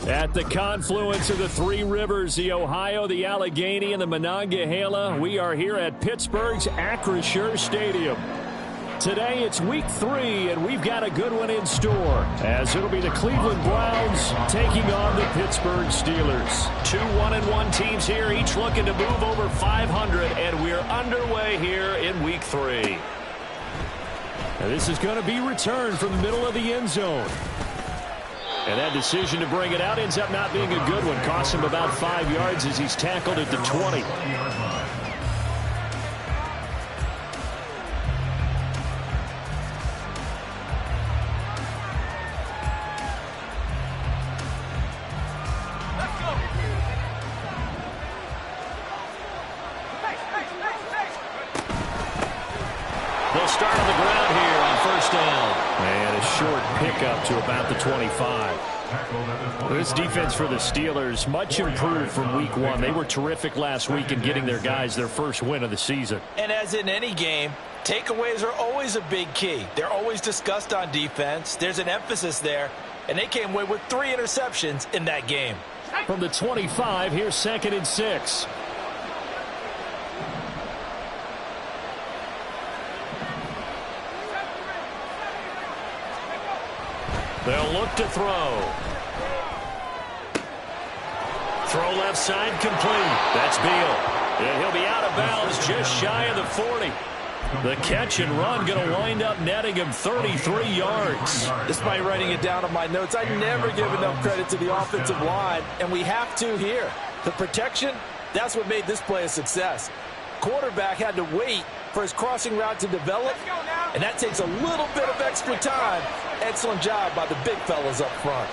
At the confluence of the three rivers, the Ohio, the Allegheny, and the Monongahela, we are here at Pittsburgh's Acrisure Stadium. Today it's week 3, and we've got a good one in store, as it'll be the Cleveland Browns taking on the Pittsburgh Steelers. Two 1-1 teams here, each looking to move over 500, and we're underway here in week 3. Now this is going to be returned from the middle of the end zone. And that decision to bring it out ends up not being a good one. Costs him about 5 yards as he's tackled at the 20. They'll start on the ground here on first down. And a short pickup to about the 25. This defense for the Steelers, much improved from week 1. They were terrific last week in getting their guys their first win of the season. And as in any game, takeaways are always a big key. They're always discussed on defense. There's an emphasis there, and they came away with 3 interceptions in that game. From the 25, here's 2nd and 6. They'll look to throw. Throw left side complete. That's Beal. And he'll be out of bounds just shy of the 40. The catch and run going to wind up netting him 33 yards. Despite writing it down on my notes, I never give enough credit to the offensive line, and we have to here. The protection, that's what made this play a success. Quarterback had to wait for his crossing route to develop, and that takes a little bit of extra time. Excellent job by the big fellas up front.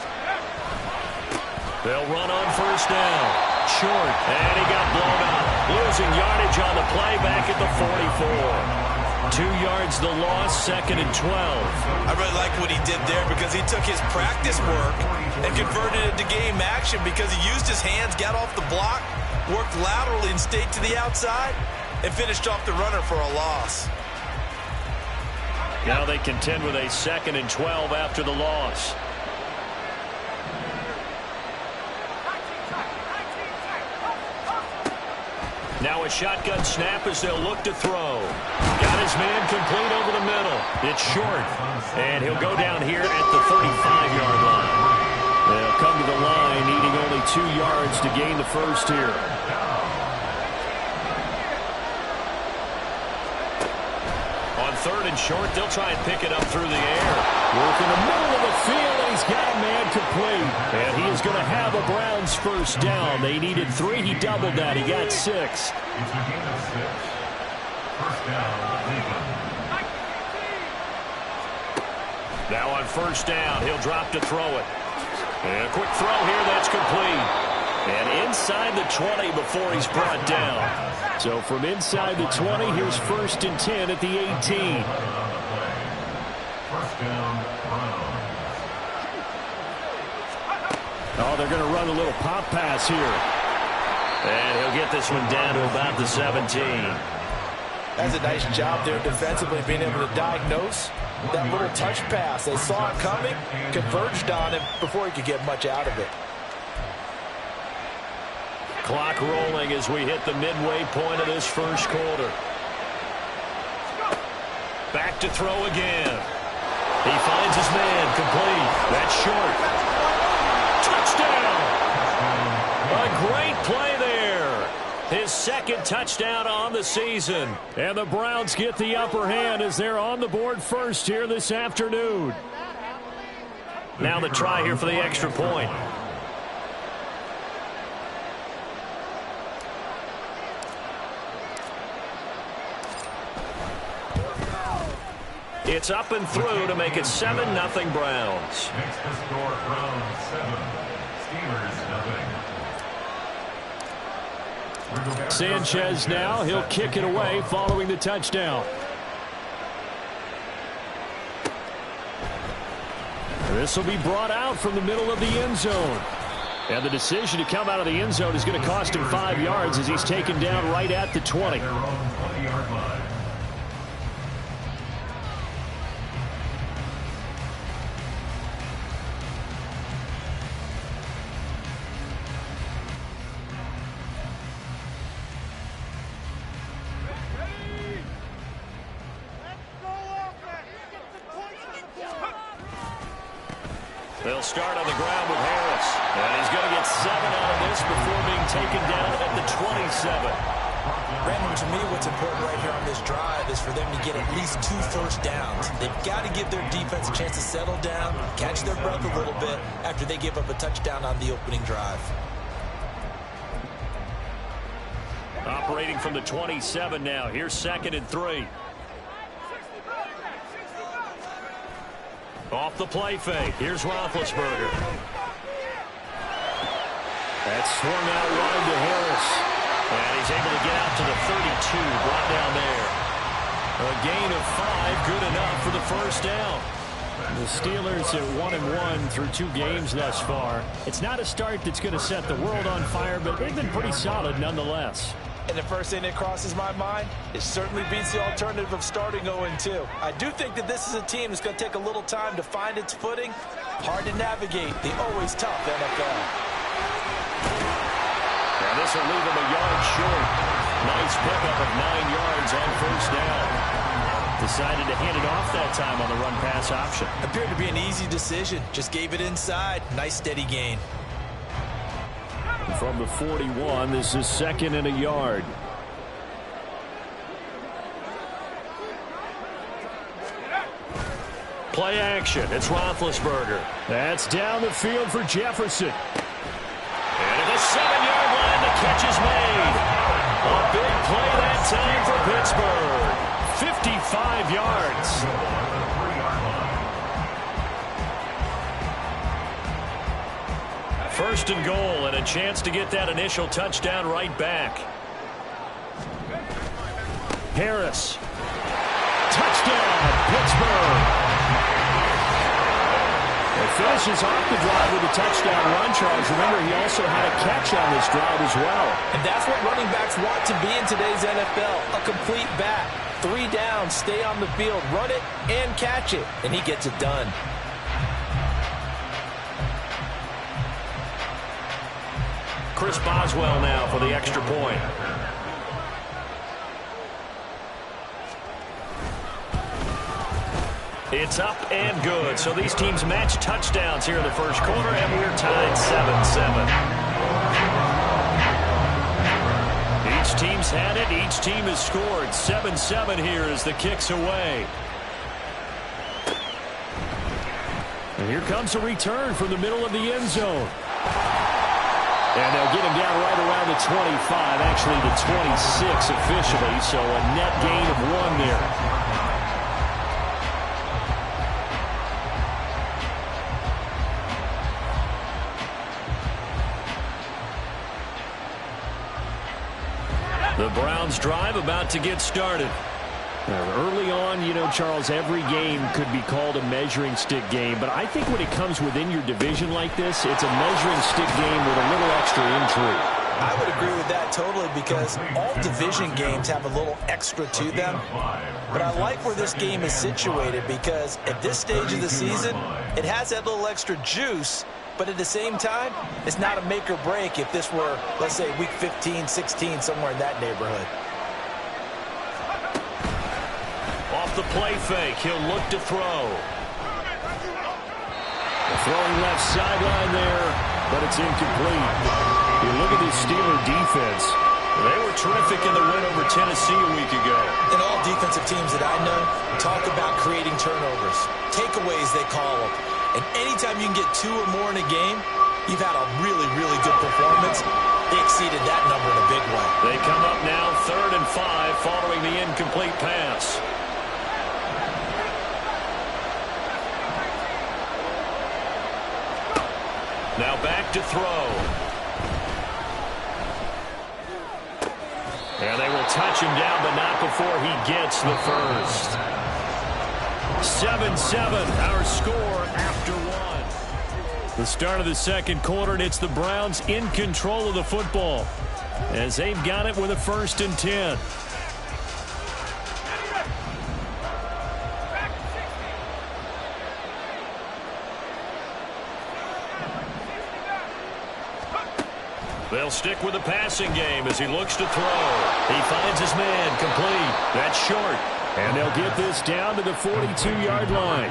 They'll run on first down. Short, and he got blown up. Losing yardage on the play back at the 44. 2 yards the loss, 2nd and 12. I really like what he did there because he took his practice work and converted it to game action because he used his hands, got off the block, worked laterally and stayed to the outside, and finished off the runner for a loss. Now they contend with a 2nd and 12 after the loss. Now a shotgun snap as they'll look to throw. Got his man complete over the middle. It's short. And he'll go down here at the 35-yard line. They'll come to the line needing only 2 yards to gain the first here. On 3rd and short, they'll try and pick it up through the air. Work in the middle of the field, and he's got a man complete. And he is going to have a Browns first down. They needed 3. He doubled that. He got 6. Now on first down, he'll drop to throw it. And a quick throw here, that's complete. And inside the 20 before he's brought down. So from inside the 20, here's 1st and 10 at the 18. Oh, they're going to run a little pop pass here. And he'll get this one down to about the 17. That's a nice job there defensively, being able to diagnose that little touch pass. They saw it coming, converged on him before he could get much out of it. Clock rolling as we hit the midway point of this first quarter. Back to throw again. He finds his man complete. That's short. Touchdown! A great play there. His 2nd touchdown on the season. And the Browns get the upper hand as they're on the board first here this afternoon. Now the try here for the extra point. It's up and through to make it 7-0 Browns. Makes the score Browns 7, Steelers 0. Sanchez now, he'll kick it away following the touchdown. This will be brought out from the middle of the end zone. And the decision to come out of the end zone is going to cost him 5 yards as he's taken down right at the 20. They'll start on the ground with Harris. And he's going to get 7 out of this before being taken down at the 27. Brandon, to me, what's important right here on this drive is for them to get at least 2 first downs. They've got to give their defense a chance to settle down, catch their breath a little bit after they give up a touchdown on the opening drive. Operating from the 27 now. Here's 2nd and 3. Off the play fake. Here's Roethlisberger. That's swung out wide to Harris. And he's able to get out to the 32. Brought down there. A gain of 5. Good enough for the first down. The Steelers at 1-1 through 2 games thus far. It's not a start that's going to set the world on fire, but they've been pretty solid nonetheless. And the first thing that crosses my mind, it certainly beats the alternative of starting 0-2. I do think that this is a team that's going to take a little time to find its footing. Hard to navigate the always tough NFL. And this will leave him a yard short. Nice pickup of 9 yards on first down. Decided to hand it off that time on the run-pass option. Appeared to be an easy decision. Just gave it inside. Nice steady gain. From the 41, this is 2nd and a yard. Play action. It's Roethlisberger. That's down the field for Jefferson. And at the 7-yard line, the catch is made. A big play that time for Pittsburgh. 55 yards. First and goal, and a chance to get that initial touchdown right back. Harris. Touchdown, Pittsburgh. It finishes off the drive with a touchdown run, Charles. Remember, he also had a catch on this drive as well. And that's what running backs want to be in today's NFL, a complete back. 3 downs, stay on the field, run it, and catch it. And he gets it done. Chris Boswell now for the extra point. It's up and good. So these teams match touchdowns here in the first quarter, and we're tied 7-7. Each team's had it. Each team has scored. 7-7 here as the kick's away. And here comes a return from the middle of the end zone. And they'll get him down right around the 25, actually the 26 officially, so a net gain of 1 there. The Browns drive about to get started. Early on, you know, Charles, every game could be called a measuring stick game, but I think when it comes within your division like this, it's a measuring stick game with a little extra intrigue. I would agree with that totally because all division games have a little extra to them. But I like where this game is situated because at this stage of the season, it has that little extra juice, but at the same time, it's not a make or break if this were, let's say, week 15, 16, somewhere in that neighborhood. Off the play fake, he'll look to throw. Throwing left sideline there, but it's incomplete. You look at this Steeler defense. They were terrific in the win over Tennessee a week ago. And all defensive teams that I know talk about creating turnovers. Takeaways, they call them. And anytime you can get 2 or more in a game, you've had a really, really good performance. They exceeded that number in a big way. They come up now 3rd and 5 following the incomplete pass. Now back to throw. And they will touch him down, but not before he gets the first. 7-7, our score after 1. The start of the second quarter, and it's the Browns in control of the football as they've got it with a 1st and 10. They'll stick with the passing game as he looks to throw. He finds his man complete. That's short. And they'll get this down to the 42-yard line.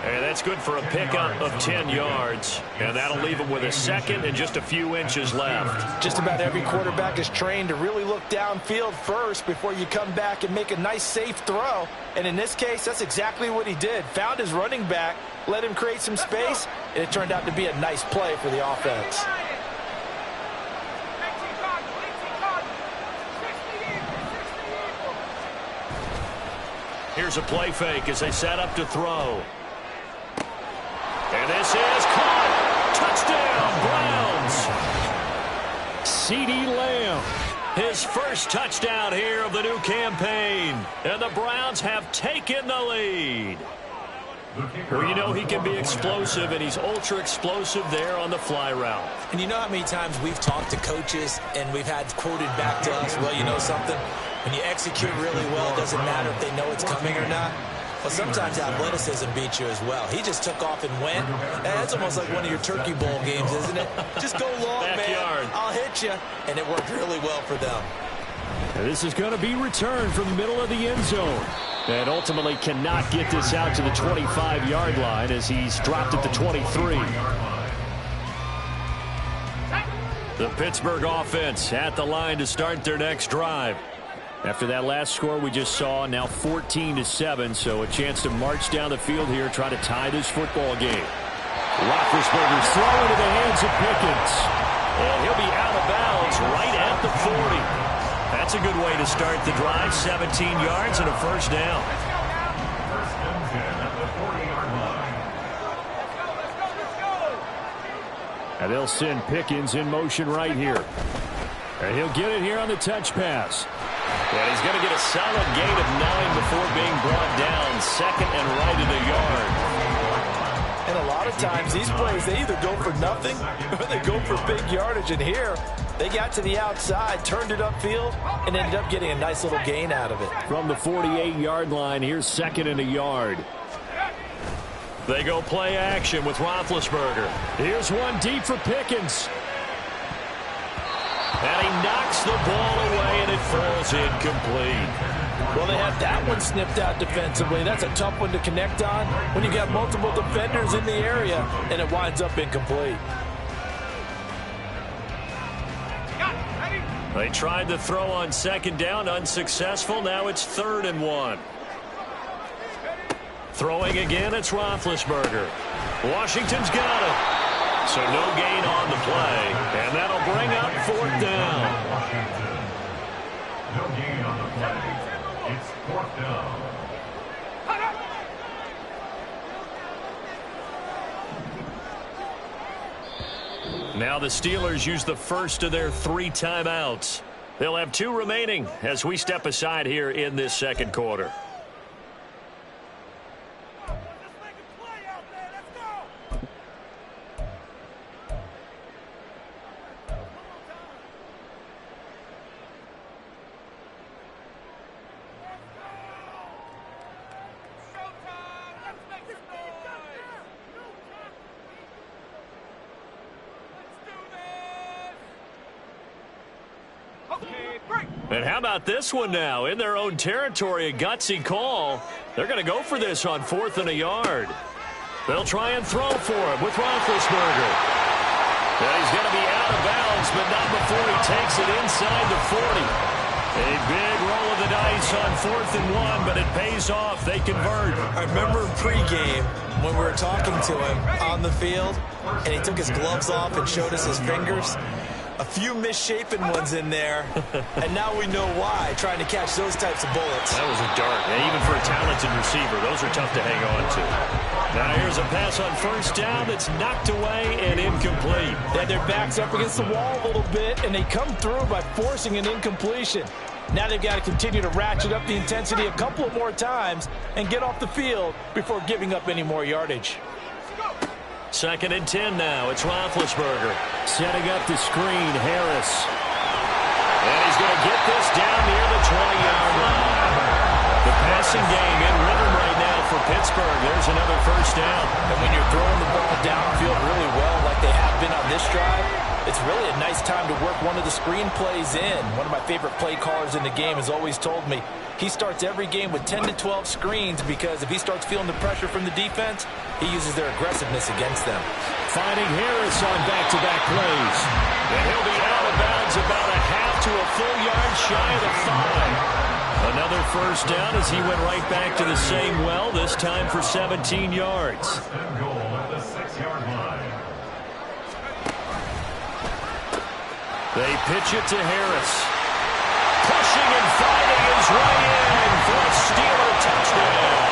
And that's good for a pickup of 10 yards. And that'll leave them with a second and just a few inches left. Just about every quarterback is trained to really look downfield first before you come back and make a nice, safe throw. And in this case, that's exactly what he did. Found his running back, let him create some space, and it turned out to be a nice play for the offense. Here's a play fake as they set up to throw. And this is caught. Touchdown, Browns. CeeDee Lamb. His first touchdown here of the new campaign. And the Browns have taken the lead. Well, you know he can be explosive, and he's ultra-explosive there on the fly route. And you know how many times we've talked to coaches and we've had quoted back to us, well, you know something? When you execute really well, it doesn't matter if they know it's coming or not. But sometimes athleticism beats you as well. He just took off and went. And that's almost like one of your Turkey Bowl games, isn't it? Just go long, Backyard. man. I'll hit you. And it worked really well for them. And this is going to be returned from the middle of the end zone. And ultimately cannot get this out to the 25-yard line as he's dropped at the 23. The Pittsburgh offense at the line to start their next drive. After that last score we just saw, now 14-7, so a chance to march down the field here, try to tie this football game. Roethlisberger's throw into the hands of Pickens. And he'll be out of bounds right at the 40. That's a good way to start the drive. 17 yards and a first down. First and 10 at the 40-yard line. And they'll send Pickens in motion right here. And he'll get it here on the touch pass. And he's going to get a solid gain of 9 before being brought down. Second and right at a yard. And a lot of times these plays, they either go for nothing or they go for big yardage. And here, they got to the outside, turned it upfield, and ended up getting a nice little gain out of it. From the 48-yard line, here's second and a yard. They go play action with Roethlisberger. Here's one deep for Pickens. And he knocks the ball away, and it falls incomplete. Well, they had that one snipped out defensively. That's a tough one to connect on when you got multiple defenders in the area, and it winds up incomplete. They tried to throw on second down, unsuccessful. Now it's 3rd and 1. Throwing again, it's Roethlisberger. Washington's got it. So no gain on the play, and that'll bring up 4th down. Washington. No gain on the play. It's 4th down. Now the Steelers use the first of their 3 timeouts. They'll have 2 remaining as we step aside here in this second quarter. And how about this one now? In their own territory, a gutsy call. They're going to go for this on 4th and a yard. They'll try and throw for him with Roethlisberger. And he's going to be out of bounds, but not before he takes it inside the 40. A big roll of the dice on 4th and 1, but it pays off. They convert. I remember pregame when we were talking to him on the field, and he took his gloves off and showed us his fingers. A few misshapen ones in there, and now we know why, trying to catch those types of bullets. That was a dart, and even for a talented receiver, those are tough to hang on to. Now here's a pass on 1st down that's knocked away and incomplete. They had their backs up against the wall a little bit, and they come through by forcing an incompletion. Now they've got to continue to ratchet up the intensity a couple of more times and get off the field before giving up any more yardage. 2nd and 10 now. It's Roethlisberger. Setting up the screen, Harris. And he's going to get this down near the 20-yard line. The passing game in rhythm right now for Pittsburgh. There's another first down. And when you're throwing the ball downfield really well like they have been on this drive, it's really a nice time to work one of the screen plays in. One of my favorite play callers in the game has always told me he starts every game with 10 to 12 screens because if he starts feeling the pressure from the defense, he uses their aggressiveness against them. Finding Harris on back-to-back plays. And he'll be out of bounds about a half to a full yard shy of the 5. Another first down as he went right back to the same well, this time for 17 yards. First and goal at the 6-yard line. They pitch it to Harris. Pushing and fighting his way in for a Steeler touchdown.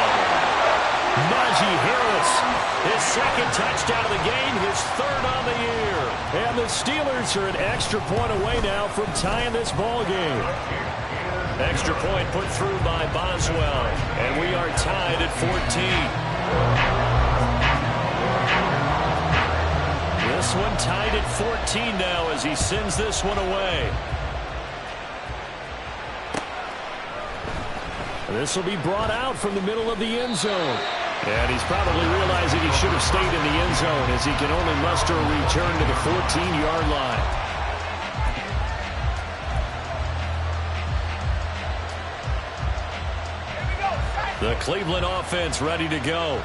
Najee Harris, His second touchdown of the game, his third on the year. and the Steelers are an extra point away now from tying this ball game. Extra point put through by Boswell, and we are tied at 14. This one tied at 14 now as he sends this one away. This will be brought out from the middle of the end zone. And he's probably realizing he should have stayed in the end zone as he can only muster a return to the 14-yard line. The Cleveland offense ready to go.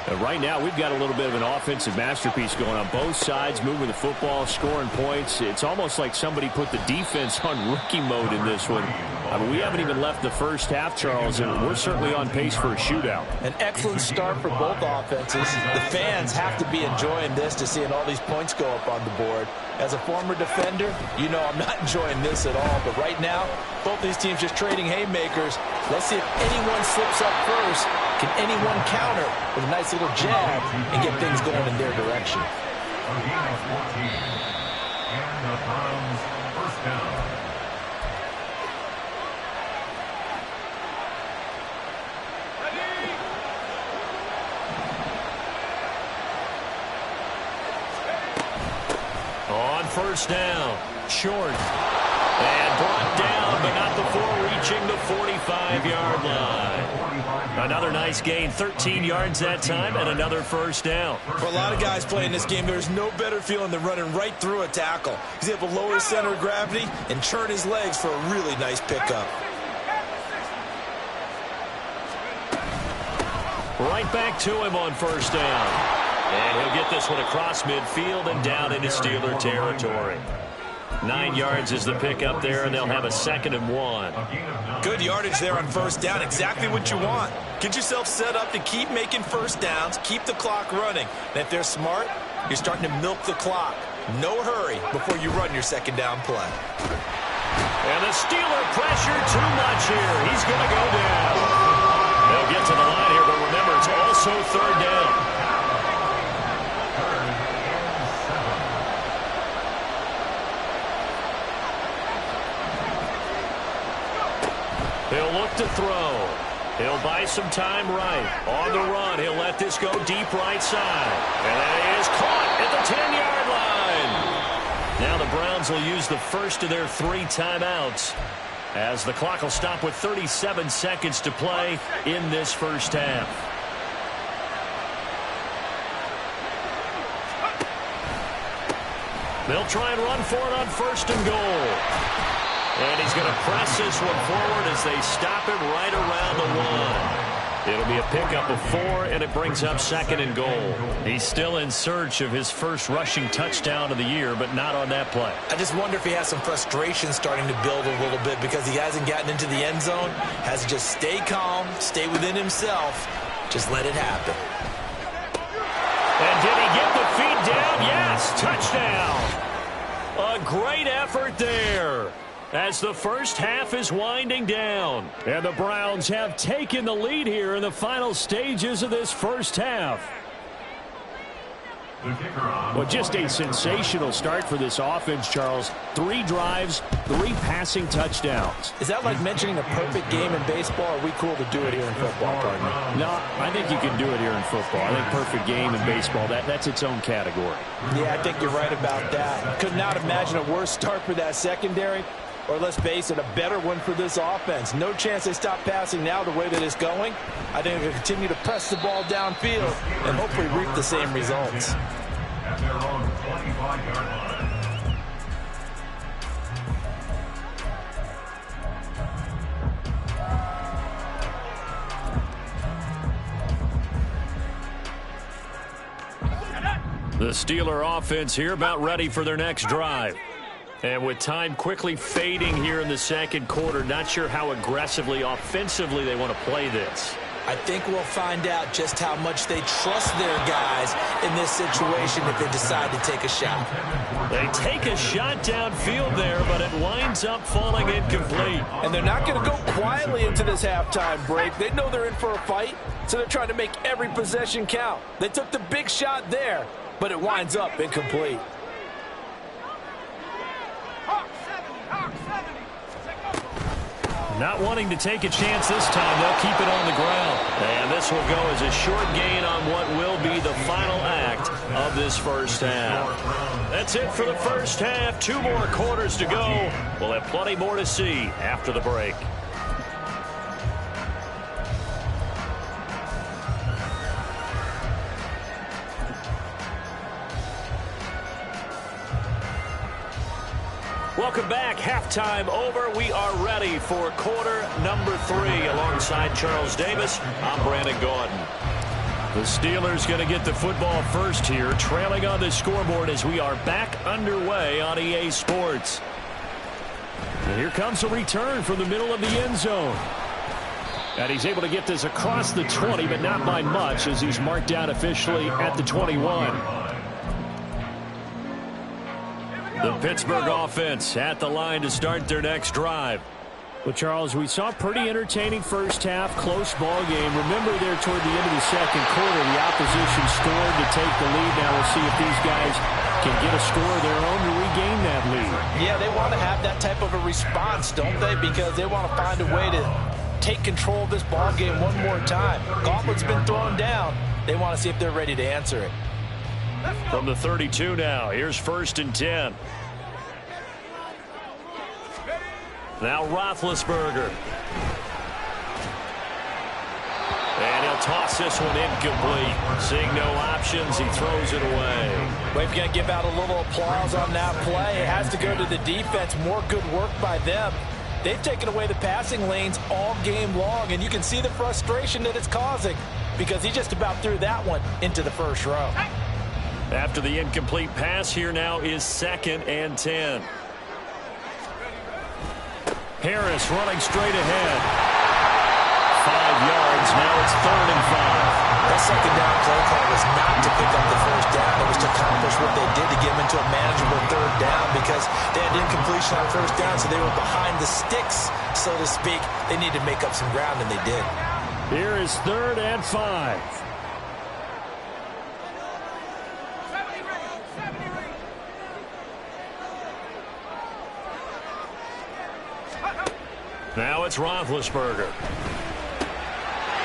And right now, we've got a little bit of an offensive masterpiece going on both sides, moving the football, scoring points. It's almost like somebody put the defense on rookie mode in this one. I mean, we haven't even left the first half, Charles, and we're certainly on pace for a shootout. An excellent start for both offenses. The fans have to be enjoying this to seeing all these points go up on the board. As a former defender, you know I'm not enjoying this at all. But right now, both these teams just trading haymakers. Let's see if anyone slips up first. Can anyone counter with a nice little jab and get things going in their direction? A gain of 14. And the Browns first down. On first down, short. And brought down, but not before reaching the 45-yard line. Another nice gain, 13 yards that time, and another first down. For a lot of guys playing this game, there's no better feeling than running right through a tackle. He's able to lower his center of gravity and turn his legs for a really nice pickup. Right back to him on first down. And he'll get this one across midfield and down into Steeler territory. 9 yards is the pickup there, and they'll have a 2nd and 1. Good yardage there on first down. Exactly what you want. Get yourself set up to keep making first downs, keep the clock running. And if they're smart, you're starting to milk the clock. No hurry before you run your 2nd down play. And the Steeler pressure too much here. He's going to go down. They'll get to the line here, but remember, it's also 3rd down. He'll look to throw. He'll buy some time right. On the run, he'll let this go deep right side. And that is caught at the 10-yard line. Now the Browns will use the first of their 3 timeouts as the clock will stop with 37 seconds to play in this first half. They'll try and run for it on 1st and goal. And he's going to press this one forward as they stop him right around the 1. It'll be a pickup of 4, and it brings up 2nd and goal. He's still in search of his first rushing touchdown of the year, but not on that play. I just wonder if he has some frustration starting to build a little bit because he hasn't gotten into the end zone. Has to just stay calm, stay within himself, just let it happen. And did he get the feet down? Yes, touchdown. A great effort there as the first half is winding down. And the Browns have taken the lead here in the final stages of this first half. Well, just a sensational start for this offense, Charles. 3 drives, 3 passing touchdowns. Is that like mentioning a perfect game in baseball, or are we cool to do it here in football, partner? No, I think you can do it here in football. I think perfect game in baseball, that's its own category. Yeah, I think you're right about that. Could not imagine a worse start for that secondary, or let's face it, a better one for this offense. No chance they stop passing now the way that it's going. I think they'll continue to press the ball downfield and hopefully reap the same results. At their own 25. The Steeler offense here about ready for their next drive. And with time quickly fading here in the second quarter, not sure how aggressively, offensively they want to play this. I think we'll find out just how much they trust their guys in this situation if they decide to take a shot. They take a shot downfield there, but it winds up falling incomplete. And they're not going to go quietly into this halftime break. They know they're in for a fight, so they're trying to make every possession count. They took the big shot there, but it winds up incomplete. Not wanting to take a chance this time, they'll keep it on the ground. And this will go as a short gain on what will be the final act of this first half. That's it for the first half. 2 more quarters to go. We'll have plenty more to see after the break. Welcome back. Halftime over. We are ready for quarter number 3. Alongside Charles Davis, I'm Brandon Gaudin. The Steelers going to get the football first here, trailing on the scoreboard as we are back underway on EA Sports. And here comes a return from the middle of the end zone. And he's able to get this across the 20, but not by much as he's marked down officially at the 21. The Pittsburgh offense at the line to start their next drive. Well, Charles, we saw a pretty entertaining first half, close ball game. Remember there toward the end of the second quarter, the opposition scored to take the lead. Now we'll see if these guys can get a score of their own to regain that lead. Yeah, they want to have that type of a response, don't they? Because they want to find a way to take control of this ball game one more time. Gauntlet's been thrown down. They want to see if they're ready to answer it. From the 32 now, here's 1st and 10. Now Roethlisberger. And he'll toss this one incomplete. Seeing no options, he throws it away. Well, if you're going to give out a little applause on that play, it has to go to the defense. More good work by them. They've taken away the passing lanes all game long, and you can see the frustration that it's causing because he just about threw that one into the first row. After the incomplete pass, here now is 2nd and 10. Harris running straight ahead. 5 yards. Now it's 3rd and 5. That second down play call was not to pick up the first down. It was to accomplish what they did to get them into a manageable 3rd down because they had incompletion on first down, so they were behind the sticks, so to speak. They needed to make up some ground, and they did. Here is 3rd and 5. Now it's Roethlisberger.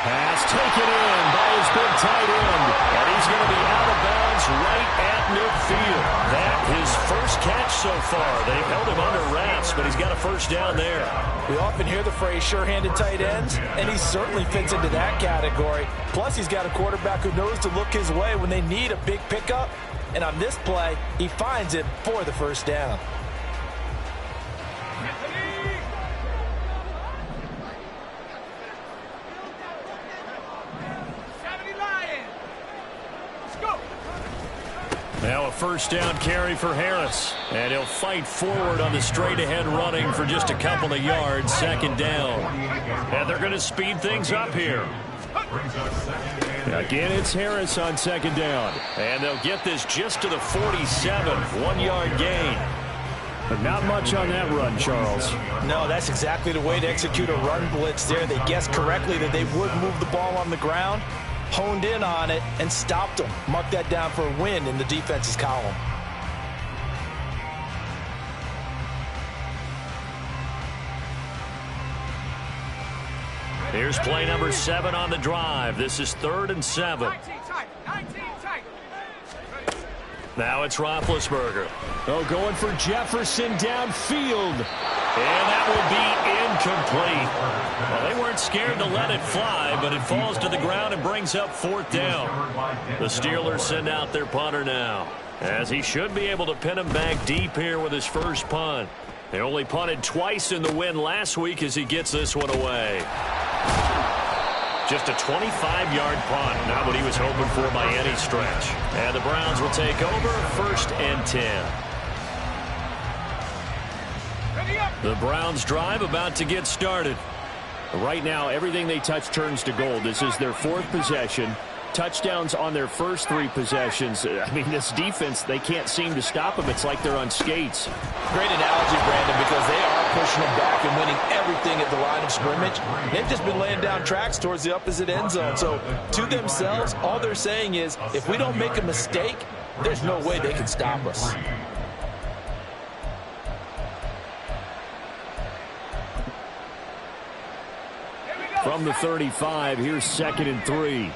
Pass taken in by his big tight end. And he's going to be out of bounds right at midfield. That his first catch so far. They've held him under wraps, but he's got a first down there. We often hear the phrase sure-handed tight ends, and he certainly fits into that category. Plus, he's got a quarterback who knows to look his way when they need a big pickup. And on this play, he finds it for the first down. Now a first down carry for Harris. And he'll fight forward on the straight-ahead running for just a couple of yards. 2nd down. And they're going to speed things up here. Again, it's Harris on 2nd down. And they'll get this just to the 47. 1-yard gain. But not much on that run, Charles. No, that's exactly the way to execute a run blitz there. They guessed correctly that they would move the ball on the ground, honed in on it, and stopped them. Mark that down for a win in the defense's column. Here's play number 7 on the drive. This is 3rd and 7. Now it's Roethlisberger. Oh, going for Jefferson downfield. And that will be incomplete. Well, they weren't scared to let it fly, but it falls to the ground and brings up 4th down. The Steelers send out their punter now, as he should be able to pin him back deep here with his first punt. They only punted twice in the win last week as he gets this one away. Just a 25-yard punt, not what he was hoping for by any stretch. And the Browns will take over, 1st and 10. The Browns drive about to get started. Right now, everything they touch turns to gold. This is their 4th possession. Touchdowns on their first 3 possessions. I mean, this defense, they can't seem to stop them. It's like they're on skates. Great analogy, Brandon, because they are pushing them back and winning everything at the line of scrimmage. They've just been laying down tracks towards the opposite end zone. So, to themselves, all they're saying is, if we don't make a mistake, there's no way they can stop us. From the 35, here's 2nd and 3.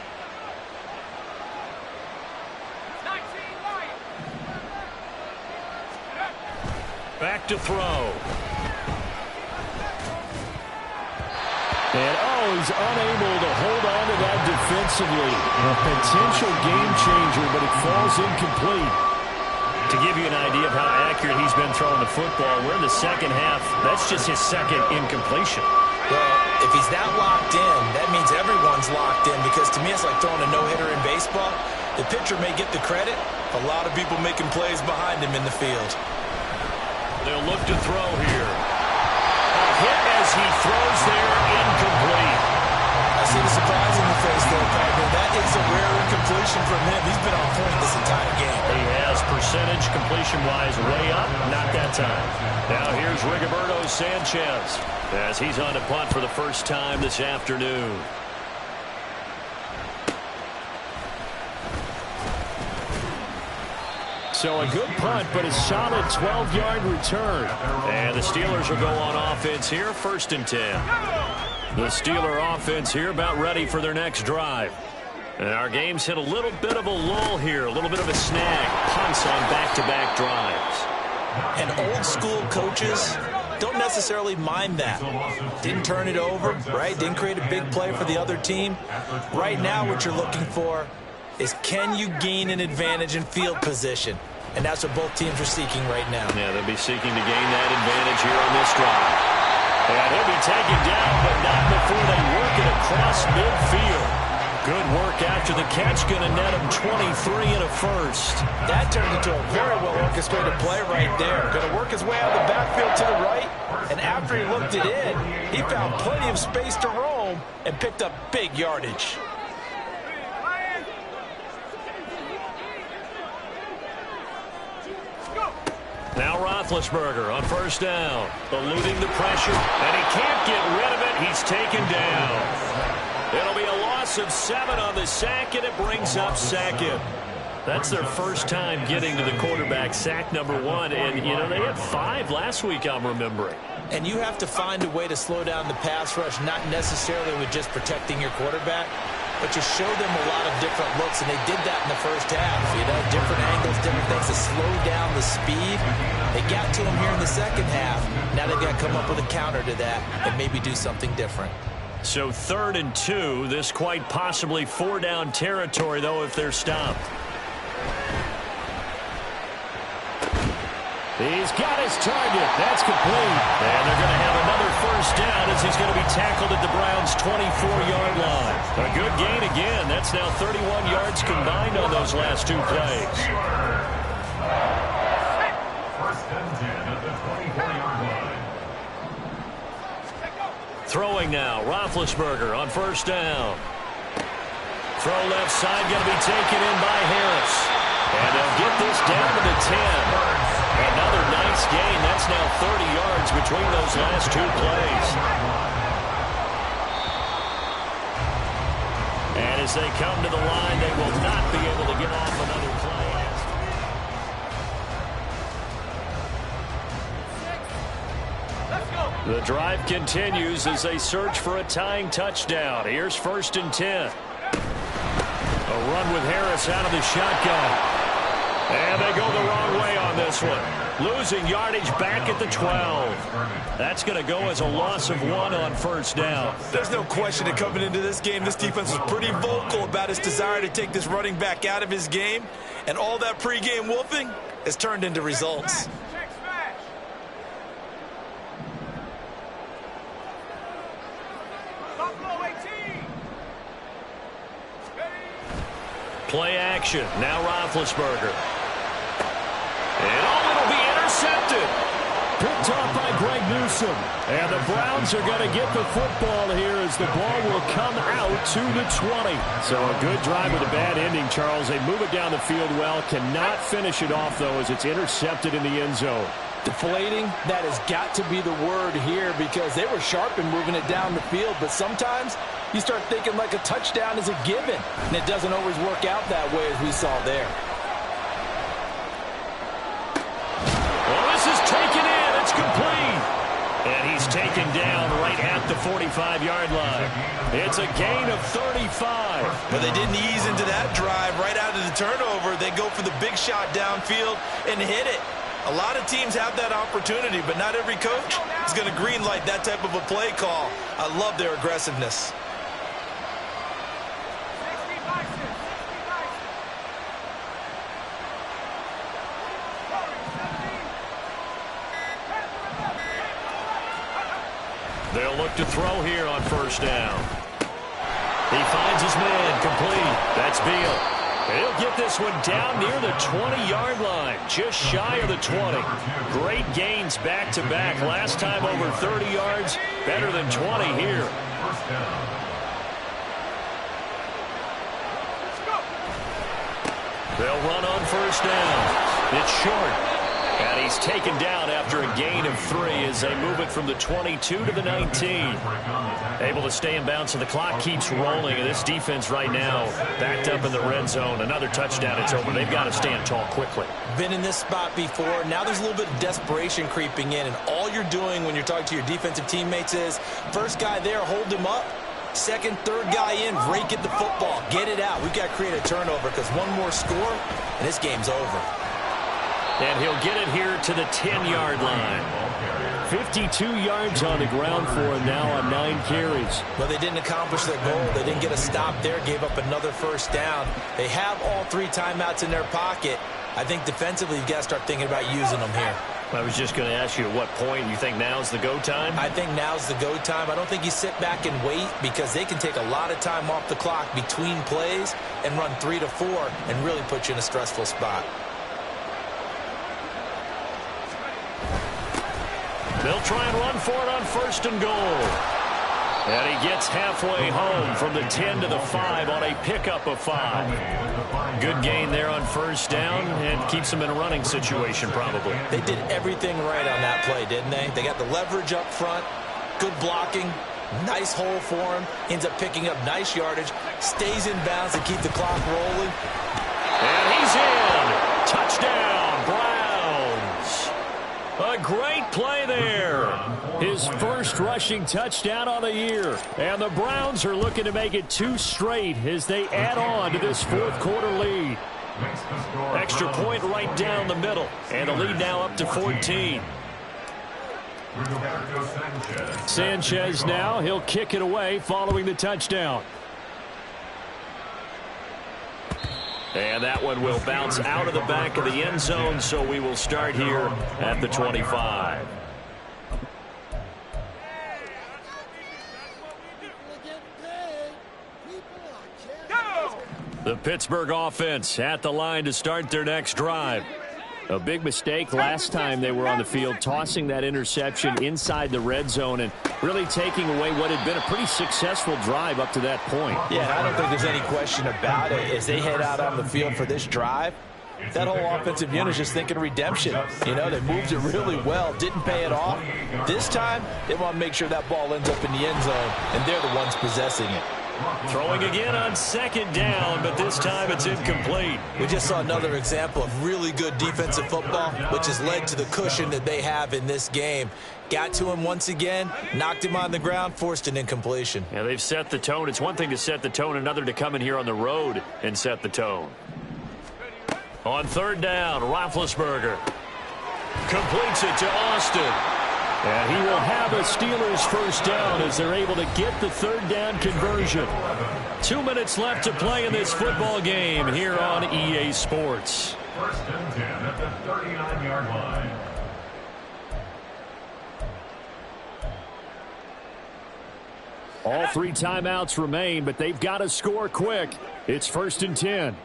Back to throw. And, he's unable to hold on to that defensively. A potential game changer, but it falls incomplete. To give you an idea of how accurate he's been throwing the football, we're in the second half. That's just his 2nd incompletion. Well, if he's that locked in, that means everyone's locked in, because to me it's like throwing a no-hitter in baseball. The pitcher may get the credit. A lot of people making plays behind him in the field. They'll look to throw here. A hit as he throws there, incomplete. I see the surprise in the face there, partner. That is a rare incompletion from him. He's been on point this entire game. He has percentage completion-wise way up, not that time. Now here's Rigoberto Sanchez as he's on to punt for the first time this afternoon. So a good punt, but a solid 12-yard return. And the Steelers will go on offense here, 1st and 10. The Steeler offense here about ready for their next drive. And our game's hit a little bit of a lull here, a little bit of a snag. Punts on back-to-back drives. And old-school coaches don't necessarily mind that. Didn't turn it over, right? Didn't create a big play for the other team. Right now what you're looking for is, can you gain an advantage in field position? And that's what both teams are seeking right now. Yeah, they'll be seeking to gain that advantage here on this drive. And he'll be taken down, but not before they work it across midfield. Good work after the catch, going to net him 23 and a first. That turned into a very well-orchestrated play right there. Going to work his way out of the backfield to the right, and after he looked it in, he found plenty of space to roam and picked up big yardage. Now Roethlisberger on 1st down, eluding the pressure, and he can't get rid of it. He's taken down. It'll be a loss of 7 on the sack, and it brings up 2nd. That's their first time getting to the quarterback, sack number 1, and, you know, they had 5 last week, I'm remembering. And you have to find a way to slow down the pass rush, not necessarily with just protecting your quarterback, but you show them a lot of different looks, and they did that in the first half. You know, different angles, different things to slow down the speed. They got to him here in the second half. Now they've got to come up with a counter to that and maybe do something different. So 3rd and 2, this quite possibly 4-down territory, though, if they're stopped. He's got his target. That's complete. And they're going to have another 1st down as he's going to be tackled at the Browns' 24-yard line. A good gain again. That's now 31 yards combined on those last 2 plays. 1st and 10 at the 24-yard line. Throwing now, Roethlisberger on 1st down. Throw left side, going to be taken in by Harris. And they'll get this down to the 10. Another nice gain. That's now 30 yards between those last 2 plays. And as they come to the line, they will not be able to get off another play. The drive continues as they search for a tying touchdown. Here's 1st and 10. A run with Harris out of the shotgun. And they go the wrong way on this one. Losing yardage back at the 12. That's going to go as a loss of 1 on 1st down. There's no question that coming into this game, this defense was pretty vocal about its desire to take this running back out of his game. And all that pregame wolfing has turned into results. Play action. Now Roethlisberger. And it'll be intercepted. Picked off by Greg Newsome. And the Browns are going to get the football here as the ball will come out to the 20. So a good drive with a bad ending, Charles. They move it down the field well. Cannot finish it off, though, as it's intercepted in the end zone. Deflating, that has got to be the word here because they were sharp in moving it down the field. But sometimes you start thinking like a touchdown is a given. And it doesn't always work out that way as we saw there. Well, this is taken in. It's complete. And he's taken down right at the 45-yard line. It's a gain of 35. But they didn't ease into that drive right out of the turnover. They go for the big shot downfield and hit it. A lot of teams have that opportunity, but not every coach is going to greenlight that type of a play call. I love their aggressiveness. They'll look to throw here on first down. He finds his man complete. That's Beal. He'll get this one down near the 20-yard line, just shy of the 20. Great gains back-to-back. Last time over 30 yards, better than 20 here. They'll run on first down. It's short. And he's taken down after a gain of 3 as they move it from the 22 to the 19. Able to stay in bounds, so the clock keeps rolling. And this defense right now backed up in the red zone. Another touchdown, it's over. They've got to stand tall quickly. Been in this spot before. Now there's a little bit of desperation creeping in. And all you're doing when you're talking to your defensive teammates is, first guy there, hold him up. Second, third guy in, rake at the football. Get it out. We've got to create a turnover because one more score, and this game's over. And he'll get it here to the 10-yard line. 52 yards on the ground for him now on 9 carries. But they didn't accomplish their goal. They didn't get a stop there, gave up another first down. They have all 3 timeouts in their pocket. I think defensively you've got to start thinking about using them here. I was just going to ask you at what point you think now's the go time? I think now's the go time. I don't think you sit back and wait because they can take a lot of time off the clock between plays and run 3 to 4 and really put you in a stressful spot. They'll try and run for it on first and goal. And he gets halfway home from the 10 to the 5 on a pickup of 5. Good gain there on first down and keeps them in a running situation probably. They did everything right on that play, didn't they? They got the leverage up front, good blocking, nice hole for him, ends up picking up nice yardage, stays in bounds to keep the clock rolling. And he's in. Touchdown, Browns. A great play there. His first rushing touchdown on the year. And the Browns are looking to make it 2 straight as they add on to this fourth quarter lead. Extra point right down the middle. And the lead now up to 14. Sanchez now. He'll kick it away following the touchdown. And that one will bounce out of the back of the end zone, so we will start here at the 25. The Pittsburgh offense at the line to start their next drive. A big mistake last time they were on the field, tossing that interception inside the red zone and really taking away what had been a pretty successful drive up to that point. Yeah, I don't think there's any question about it. As they head out on the field for this drive, that whole offensive unit is just thinking redemption. You know, they moved it really well, didn't pay it off. This time, they want to make sure that ball ends up in the end zone, and they're the ones possessing it. Throwing again on second down, but this time it's incomplete. We just saw another example of really good defensive football, which has led to the cushion that they have in this game. Got to him once again, knocked him on the ground, forced an incompletion. Yeah, they've set the tone. It's one thing to set the tone, another to come in here on the road and set the tone. On third down, Roethlisberger completes it to Austin. And he will have a Steelers first down as they're able to get the third down conversion. 2 minutes left to play in this football game here on EA Sports. First and 10 at the 39-yard line. All 3 timeouts remain, but they've got to score quick. It's first and 10.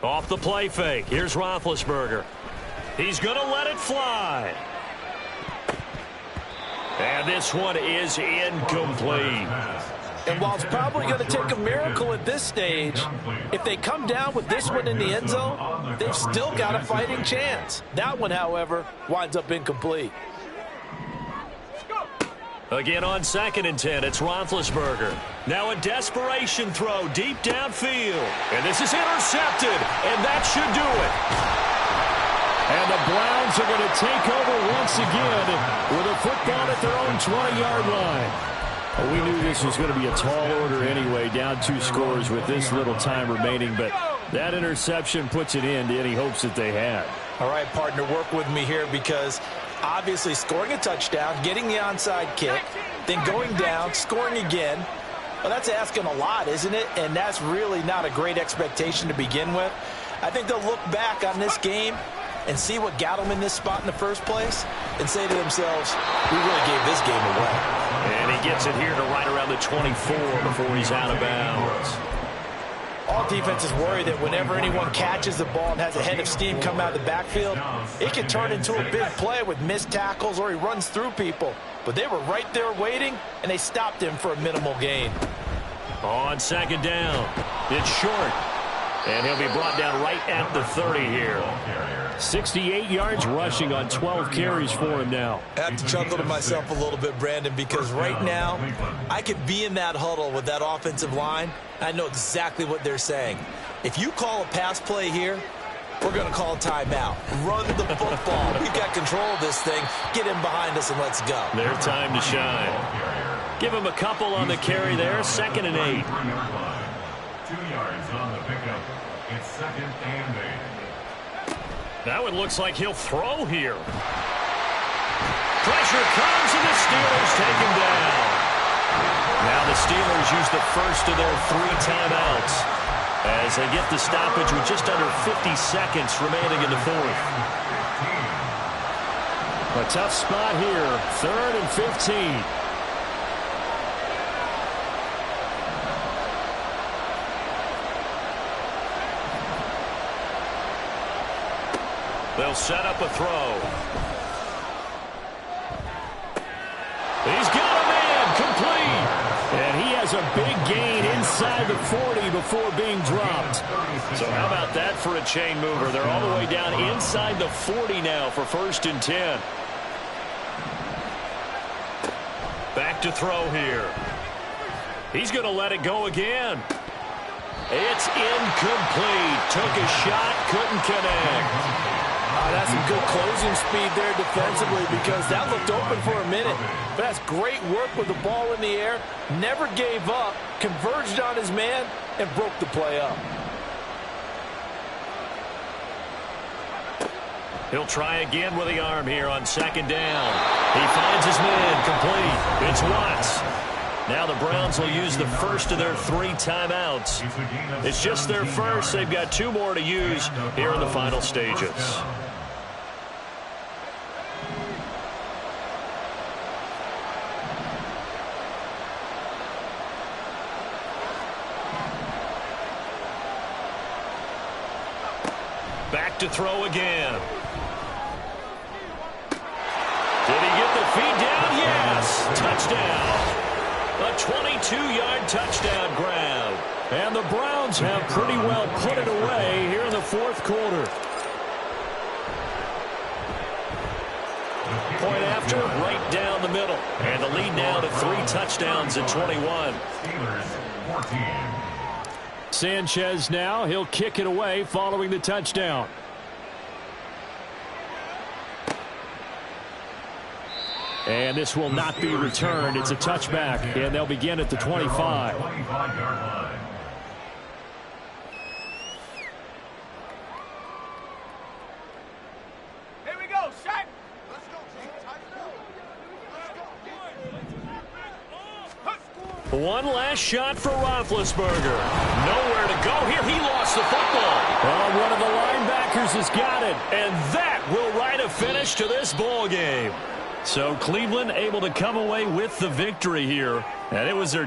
Off the play fake. Here's Roethlisberger. He's going to let it fly. And this one is incomplete. And while it's probably going to take a miracle at this stage, if they come down with this one in the end zone, they've still got a fighting chance. That one, however, winds up incomplete. Again on 2nd and 10, it's Roethlisberger. Now a desperation throw deep downfield. And this is intercepted, and that should do it. And the Browns are going to take over once again with a football at their own 20-yard line. Well, we knew this was going to be a tall order anyway, down 2 scores with this little time remaining, but that interception puts an end to any hopes that they had. All right, partner, work with me here because obviously scoring a touchdown, getting the onside kick, then going down, scoring again. Well, that's asking a lot, isn't it? And that's really not a great expectation to begin with. I think they'll look back on this game and see what got them in this spot in the first place and say to themselves, we really gave this game away. And he gets it here to right around the 24 before he's out of bounds. All defenses worry that whenever anyone catches the ball and has a head of steam come out of the backfield, it can turn into a big play with missed tackles or he runs through people. But they were right there waiting, and they stopped him for a minimal gain. On 2nd down, it's short. And he'll be brought down right at the 30 here. 68 yards rushing on 12 carries for him now. I have to chuckle to myself a little bit, Brandon, because right now I could be in that huddle with that offensive line. I know exactly what they're saying. If you call a pass play here, we're going to call a timeout. Run the football. We've got control of this thing. Get in behind us and let's go. Their time to shine. Give him a couple on the carry there. 2nd and 8. 2 yards on the pickup. It's 2nd and 8. That one looks like he'll throw here. Pressure comes, and the Steelers take him down. Now the Steelers use the first of their 3 timeouts as they get the stoppage with just under 50 seconds remaining in the 4th. A tough spot here. 3rd and 15. They'll set up a throw. He's got a man complete. And he has a big gain inside the 40 before being dropped. So how about that for a chain mover? They're all the way down inside the 40 now for 1st and 10. Back to throw here. He's going to let it go again. It's incomplete. Took a shot, couldn't connect. That's some good closing speed there defensively because that looked open for a minute. But that's great work with the ball in the air. Never gave up, converged on his man, and broke the play up. He'll try again with the arm here on 2nd down. He finds his man complete. It's Watts. Now the Browns will use the first of their 3 timeouts. It's just their first. They've got 2 more to use here in the final stages. Back to throw again. Did he get the feed down? Yes. Touchdown. A 22-yard touchdown grab. And the Browns have pretty well put it away here in the 4th quarter. Point after, right down the middle. And the lead now to 3 touchdowns at 21. Steelers 14. Sanchez now. He'll kick it away following the touchdown. And this will not be returned. It's a touchback, and they'll begin at the 25. 25-yard line. Here we go, Shaq. One last shot for Roethlisberger. Nowhere to go here. He lost the football. Oh, one of the linebackers has got it. And that will write a finish to this ball game. So Cleveland able to come away with the victory here. And it was their